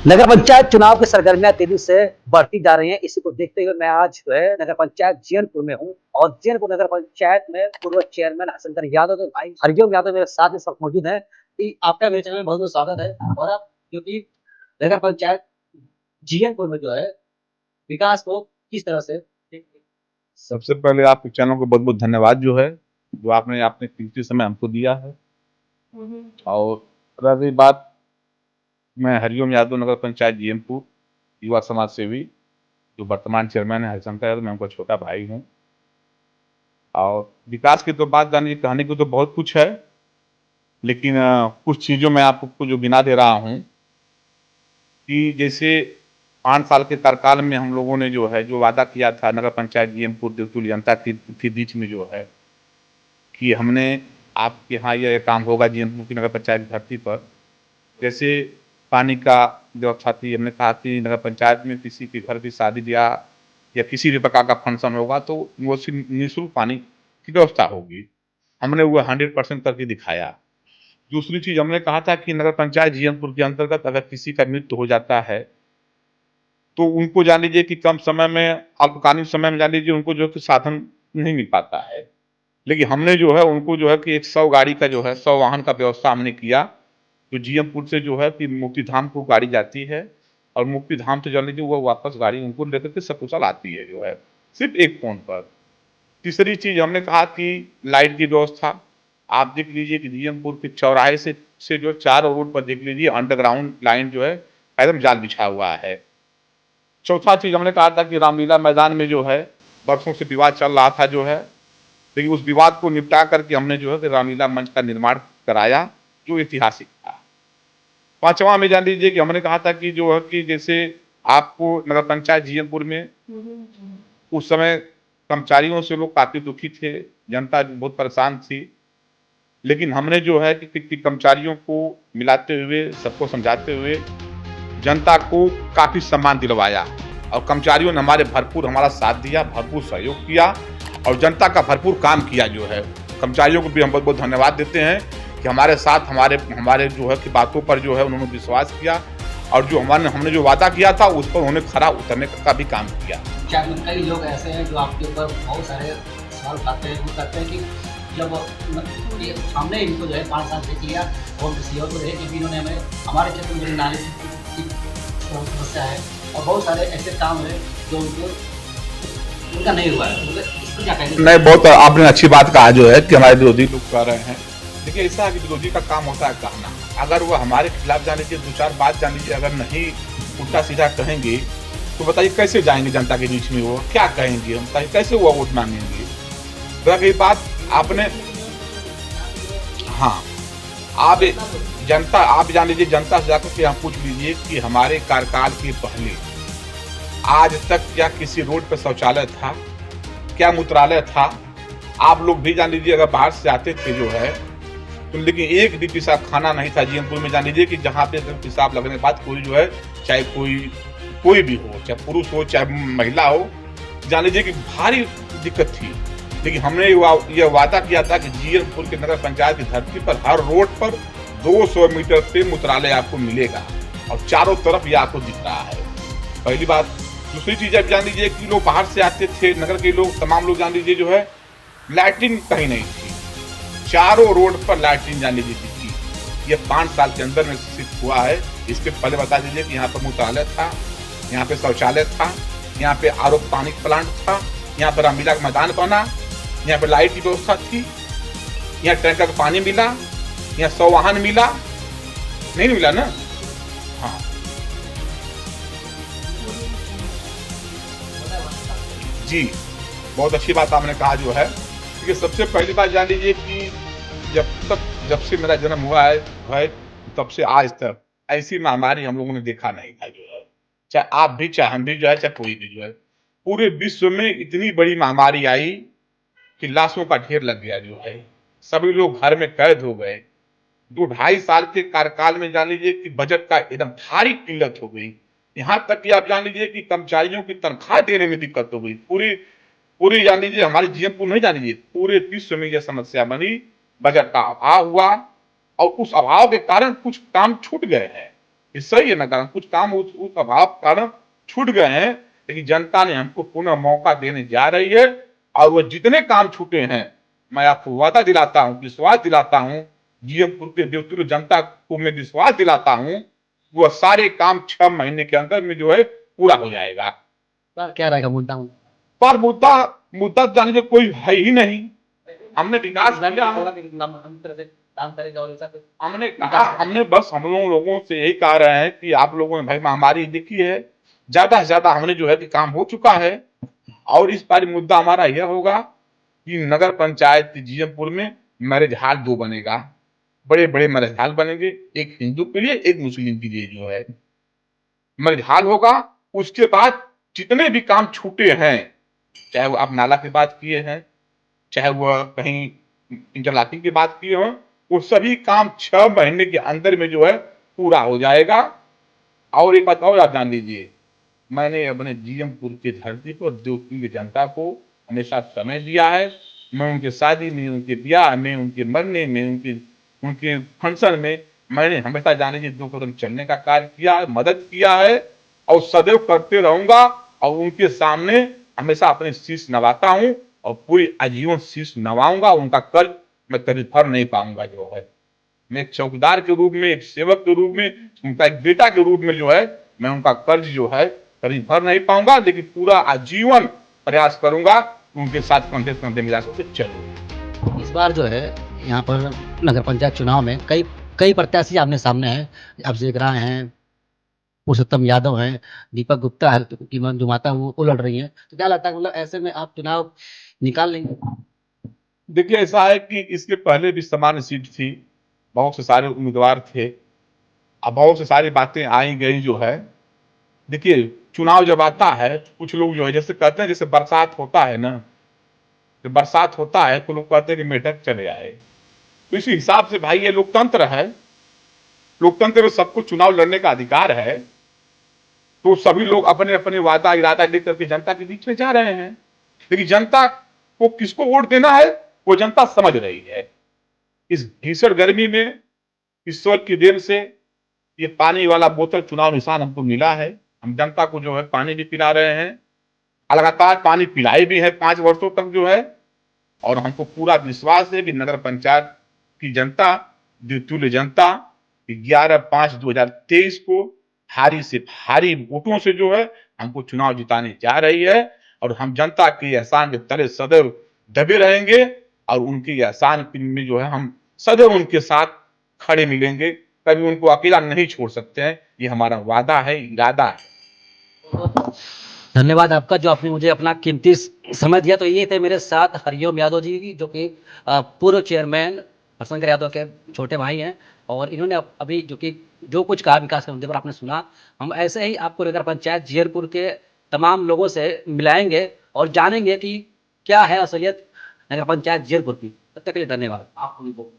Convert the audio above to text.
नगर पंचायत चुनाव की सरगर्मियां तेजी से बढ़ती जा रही हैं। इसी को देखते हुए मैं आज जो है नगर पंचायत जीयनपुर में हूँ और जीयनपुर नगर पंचायत में पूर्व चेयरमैन हसनकर यादव तो भाई हरिओम यादव मेरे साथ इस वक्त मौजूद है कि आपका मेरे चैनल में बहुत बहुत स्वागत है। और आप क्योंकि नगर पंचायत जीयनपुर में जो है विकास को किस तरह से सबसे पहले आपके चैनल को बहुत बहुत धन्यवाद जो है जो आपने अपने कीमती समय हमको दिया है। और रही बात, मैं हरिओम यादव नगर पंचायत जीएमपुर युवा समाज सेवी जो वर्तमान चेयरमैन है हरिशंकर यादव, मैं उनका छोटा भाई हूँ। और विकास की तो बात जानिए, कहने की तो बहुत कुछ है, लेकिन कुछ चीज़ों में आपको जो गिना दे रहा हूँ कि जैसे 5 साल के कार्यकाल में हम लोगों ने जो है जो वादा किया था नगर पंचायत जीएमपुर देवतुल जनता के बीच में जो है कि हमने आपके यहाँ यह काम होगा जीएमपुर की नगर पंचायत की धरती पर। जैसे पानी का व्यवस्था थी, हमने कहा कि नगर पंचायत में किसी के घर की शादी ब्याह या किसी भी प्रकार का फंक्शन होगा तो वो निःशुल्क पानी की व्यवस्था होगी। हमने वो 100% करके दिखाया। दूसरी चीज हमने कहा था कि नगर पंचायत जीएमपुर के अंतर्गत अगर किसी का मृत्यु हो जाता है तो उनको जान लीजिए कि कम समय में, अल्पकालीन समय में जान लीजिए उनको जो है कि साधन नहीं मिल पाता है, लेकिन हमने जो है उनको जो है कि एक 100 गाड़ी का जो है 100 वाहन का व्यवस्था हमने किया। तो जीएमपुर से जो है कि मुक्तिधाम को गाड़ी जाती है और मुक्तिधाम से जान लीजिए वो वापस गाड़ी उनको लेकर के सकुशल आती है जो है, सिर्फ एक फोन पर। तीसरी चीज हमने कहा कि लाइट की व्यवस्था। आप देख लीजिए कि जीएमपुर के चौराहे से जो चारों रोड पर देख लीजिए अंडरग्राउंड लाइन जो है एकदम जाल बिछा हुआ है। चौथा चीज हमने कहा था कि रामलीला मैदान में जो है बरसों से विवाद चल रहा था जो है, लेकिन उस विवाद को निपटा करके हमने जो है कि रामलीला मंच का निर्माण कराया जो ऐतिहासिक था। पांचवा में जान लीजिए कि हमने कहा था कि जो है कि जैसे आपको नगर पंचायत जीएमपुर में उस समय कर्मचारियों से लोग काफी दुखी थे, जनता बहुत परेशान थी, लेकिन हमने जो है कि कर्मचारियों को मिलाते हुए, सबको समझाते हुए जनता को काफी सम्मान दिलवाया और कर्मचारियों ने हमारा साथ दिया, भरपूर सहयोग किया और जनता का भरपूर काम किया जो है। कर्मचारियों को भी हम बहुत बहुत धन्यवाद देते हैं कि हमारे साथ हमारे जो है कि बातों पर जो है उन्होंने विश्वास किया और जो हमने जो वादा किया था उस पर उन्होंने खरा उतरने का भी काम किया। क्या कई लोग ऐसे हैं जो आपके ऊपर बहुत सारे सवाल उठाते हैं, वो कहते हैं कि जब ये हमने इनको जो है 5 साल देख लिया और किसी और को रहे, क्योंकि इन्होंने हमें हमारे क्षेत्र में नाली की समस्या है और बहुत सारे ऐसे काम है जो उनका नहीं हुआ है। इस पर क्या कहेंगे? नहीं, बहुत आपने अच्छी बात कहा जो है कि हमारे विरोधी लोग कह रहे हैं। देखिए ऐसा है कि विरोधी का काम होता है कहना, अगर वो हमारे खिलाफ जान लीजिए 2-4 बात जान लीजिए अगर नहीं उल्टा सीधा कहेंगे तो बताइए कैसे जाएंगे जनता के बीच में, वो क्या कहेंगे, हम बताइए कैसे वो वोट मांगेंगे। रही बात आपने, हाँ, आप जान लीजिए जनता से जाकर के आप पूछ लीजिए कि हमारे कार्यकाल के पहले आज तक क्या किसी रोड पर शौचालय था, क्या मूत्रालय था। आप लोग भी जान लीजिए अगर बाहर से आते थे जो है तो, लेकिन एक भी पेशाब खाना नहीं था जीएमपुर में। जान लीजिए कि जहाँ पे पेशाब लगने के बाद कोई जो है, चाहे कोई भी हो, चाहे पुरुष हो चाहे महिला हो, जान लीजिए कि भारी दिक्कत थी। लेकिन हमने यह वादा किया था कि जीएमपुर के नगर पंचायत की धरती पर हर रोड पर 200 मीटर पे मूत्रालय आपको मिलेगा और चारों तरफ ये आपको दिख रहा है। पहली बात। दूसरी चीज आप जान लीजिए कि लोग बाहर से आते थे, नगर के लोग, तमाम लोग जान लीजिए जो है लैट्रिन कहीं नहीं थी, चारों रोड पर लैट्रिन जान लीजिए थी। ये 5 साल के अंदर में सिद्ध हुआ है। इसके पहले बता दीजिए कि यहाँ पर मूत्रालय था, यहाँ पे शौचालय था, यहाँ पे आरओ पानी प्लांट था, यहाँ पर रामलीला का मैदान बना, यहाँ पे लाइट की व्यवस्था थी, यहाँ टैंकर का पानी मिला, यहाँ 100 वाहन मिला, नहीं मिला ना। हाँ जी, बहुत अच्छी बात आपने कहा जो है। क्योंकि सबसे पहली बात जान लीजिए कि जब से मेरा जन्म हुआ है तब से आज तक ऐसी महामारी हम लोगों ने देखा नहीं था जो है, चाहे आप भी, चाहे हम भी जो है, चाहे कोई भी जो है। पूरे विश्व में इतनी बड़ी महामारी आई कि लाशों का ढेर लग गया जो है, सभी लोग घर में कैद हो गए। 2-2.5 साल के कार्यकाल में जान लीजिए कि बजट का एकदम भारी किल्लत हो गई। यहाँ तक कि आप जान लीजिए कि कर्मचारियों की तनख्वाह देने में दिक्कत हो गई। पूरी पूरी जान लीजिए हमारे जीएमपुर नहीं जान लीजिए पूरे विश्व में यह समस्या बनी, बजट का अभाव हुआ और उस अभाव के कारण कुछ काम छूट गए हैं। ये सही है ना, कुछ काम उस अभाव कारण छूट गए हैं, लेकिन जनता ने हमको पुनः मौका देने जा रही है। और वो जितने काम छूटे हैं, मैं आपको वादा दिलाता हूँ, विश्वास दिलाता हूँ, जीएमपुर के देवतुल्य जनता को मैं विश्वास दिलाता हूँ, वो सारे काम 6 महीने के अंदर में जो है पूरा हो जाएगा। क्या रहेगा मुद्दा? पर मुद्दा जाने के कोई है ही नहीं। हमने विकास किया, हमने बस हम लोगों से यही कह रहे हैं कि आप लोगों ने भाई महामारी देखी है, ज्यादा से ज्यादा हमने जो है कि काम हो चुका है। और इस बार मुद्दा हमारा यह होगा कि नगर पंचायत जीएमपुर में मैरिज हॉल 2 बनेगा, बड़े बड़े मैरिज हॉल बनेंगे, एक हिंदू के लिए एक मुस्लिम के लिए जो है मैरिज हॉल होगा। उसके बाद जितने भी काम छूटे हैं, चाहे वो आप नाला की बात किए हैं, चाहे वह कहीं इंटरलॉकिंग की बात किए हो, वो सभी काम 6 महीने के अंदर में जो है पूरा हो जाएगा। और एक बात और आप जान लीजिए, मैंने अपने जीएमपुर की धरती को, देवपुर की जनता को हमेशा समय दिया है। मैं उनके शादी में, उनके ब्याह में, उनके मरने में, उनके फंक्शन में मैंने हमेशा जाने की 2 कदम चलने का कार्य किया है, मदद किया है और सदैव करते रहूंगा। और उनके सामने हमेशा अपने शीश नवाता हूँ और पूरी आजीवन शीश नवाऊंगा। उनका कर्ज मैं कभी भर नहीं पाऊंगा जो है। मैं एक चौकीदार के रूप में, एक सेवक के रूप में, उनका एक बेटा के रूप में जो है मैं उनका कर्ज जो है कभी भर नहीं पाऊंगा, लेकिन पूरा आजीवन प्रयास करूंगा उनके साथ कंधे से कंधे मिला के चलूं। इस बार जो है यहाँ पर नगर पंचायत चुनाव में कई कई प्रत्याशी आमने सामने हैं। अभिषेक राय हैं, पुरुषोत्तम यादव हैं, दीपक गुप्ता है, की मंजू माता वो लड़ रही हैं। तो क्या लगता है मतलब ऐसे में आप चुनाव निकाल लेंगे? देखिए, ऐसा है कि इसके पहले भी सामान्य सीट थी, बहुत से सारे उम्मीदवार थे, अब बहुत से सारी बातें आई गई जो है। देखिए, चुनाव जब आता है तो कुछ लोग जो है जैसे कहते हैं, जैसे बरसात होता है ना, जब बरसात होता है तो लोग कहते हैं कि मेढक चले आए। तो इसी हिसाब से भाई ये लोकतंत्र है, लोकतंत्र में सबको चुनाव लड़ने का अधिकार है। तो सभी लोग अपने अपने वादा इरादा लेकर के जनता के बीच में जा रहे हैं, लेकिन जनता को किसको वोट देना है वो जनता समझ रही है। इस भीषण गर्मी में ईश्वर की देन से ये पानी वाला बोतल चुनाव निशान हमको मिला है। हम जनता को जो है पानी भी पिला रहे हैं, लगातार पानी पिलाई भी है 5 वर्षों तक जो है। और हमको पूरा विश्वास है कि नगर पंचायत की जनता, देवतुल्य जनता 11/5/2023 को भारी से भारी वोटों से जो है हमको चुनाव जिताने जा रही है। और हम जनता के एहसान के तले सदैव दबे रहेंगे और उनके एहसान में जो है हम सदैव उनके साथ खड़े मिलेंगे, कभी उनको अकेला नहीं छोड़ सकते हैं। ये हमारा वादा है, इरादा है। धन्यवाद आपका जो आपने मुझे अपना कीमती समय दिया। तो ये थे मेरे साथ हरिओम यादव जी, जो कि पूर्व चेयरमैन हरशंकर यादव के छोटे भाई हैं। और इन्होंने अभी जो कुछ कहा विकास के मुद्दे पर आपने सुना। हम ऐसे ही आपको नगर पंचायत जीयरपुर के तमाम लोगों से मिलाएंगे और जानेंगे कि क्या है असलियत नगर पंचायत जीयरपुर की। तब तक के लिए धन्यवाद आप उनको।